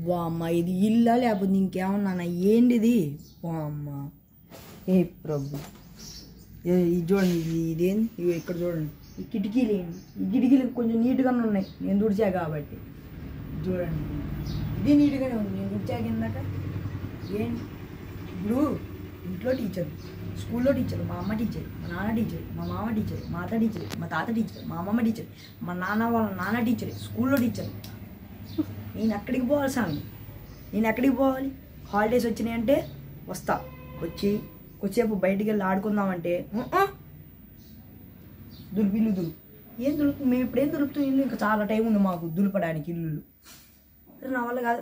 వామ్మ ఇది ఇల్లా లేకపోతే ఇంకేమన్నా ఏంటిది? వామ్మ ఏ ప్రభు, ఇది చూడండి, ఇదేంది? ఇవి ఇక్కడ చూడండి, ఈ కిటికీలు ఏంటి? ఈ కిటికీలు కొంచెం నీట్గానే ఉన్నాయి, నేను తుడిచా కాబట్టి. చూడండి, ఇది నీట్గానే ఉంది, నేను తుడిచా కిందాక. ఏంటి ఇప్పుడు ఇంట్లో టీచర్, స్కూల్లో టీచర్, మా అమ్మ టీచర్, మా నాన్న టీచర్, మా మామ టీచర్, మా అత్త టీచర్, మా తాత టీచర్, మా అమ్మమ్మ టీచర్, మా నాన్న వాళ్ళ నాన్న టీచర్, స్కూల్లో టీచర్. నేను ఎక్కడికి పోవాలి స్వామి? నేను ఎక్కడికి పోవాలి? హాలిడేస్ వచ్చినాయంటే వస్తా, వచ్చి కొద్దిసేపు బయటికి వెళ్ళి ఆడుకుందామంటే దులిపిల్లు దులుపు. ఏం దులుపు? మేము ఇప్పుడేం దులుపుతాం? ఇల్లు ఇంకా చాలా టైం ఉంది మాకు దులపడానికి ఇల్లు. నా వల్ల కాదు,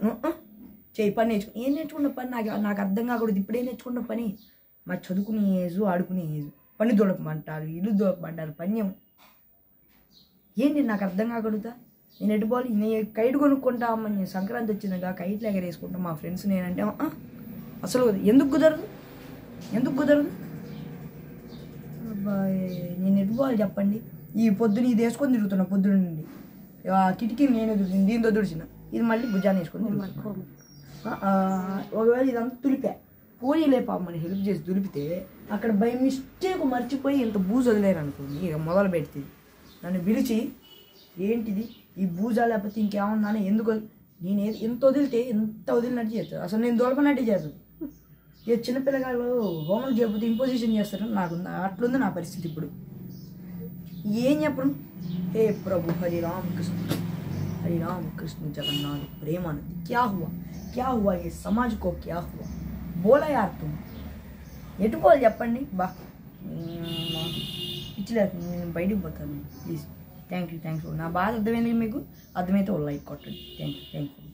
చేయి పని నేర్చుకుని. ఏం నేర్చుకున్న పని నాకు అర్థం కాకూడదు. ఇప్పుడేం నేర్చుకున్న పని? మా చదువుకునే ఏజు, ఆడుకునే ఏజు. పని దులపమంటారు, ఇల్లు దులపమంటారు, పన్యం ఏంటి నాకు అర్థం కాకూడదా? నేను ఎటుపోవాలి? నేను కైట్ కొనుక్కుంటా అమ్మ, నేను సంక్రాంతి వచ్చిందిగా కైట్లు ఎగరేసుకుంటా మా ఫ్రెండ్స్. నేనంటే అసలు ఎందుకు కుదరదు? ఎందుకు కుదరదు? నేను ఎటుపోవాలి చెప్పండి? ఈ పొద్దున ఇది వేసుకొని తిరుగుతున్నా, పొద్దున నుండి కిటికీ నేనే తుడిచింది, దీంతో తుడిచిన. ఇది మళ్ళీ భుజాన్ని వేసుకొని ఒకవేళ ఇదంతా తులిపా, పోనీలే పాపమని హెల్ప్ చేసి దులిపితే అక్కడ బై మిస్టేక్ మర్చిపోయి ఇంత బూజు వదిలేరు అనుకోండి. ఇక మొదలు పెడితే నన్ను పిలిచి ఏంటిది ఈ బూజా లేకపోతే ఇంకేమన్నా ఎందుకు నేను ఎంత వదిలితే ఎంత వదిలినట్టు చేస్తారు. అసలు నేను దొరకనట్టే చేస్తాను. ఇక చిన్నపిల్లగాళ్ళు హోంవర్క్ చేయకపోతే ఇంపోజిషన్ చేస్తారు. నాకు అట్లుంది నా పరిస్థితి ఇప్పుడు. ఏం చెప్పడం? हे प्रभु हरे राम कृष्ण जगन्नाथ प्रेमानंद। क्या हुआ ये समाज को? क्या हुआ बोला यार तुम? ఎటుకోవాలి చెప్పండి? బా పిచ్చిలేదు, నేను బయటికి పోతాను ప్లీజ్. Thank you. నా బాధ అర్థమైంది మీకు? అర్థమైతే ఓ లైక్ కొట్టండి. Thank you.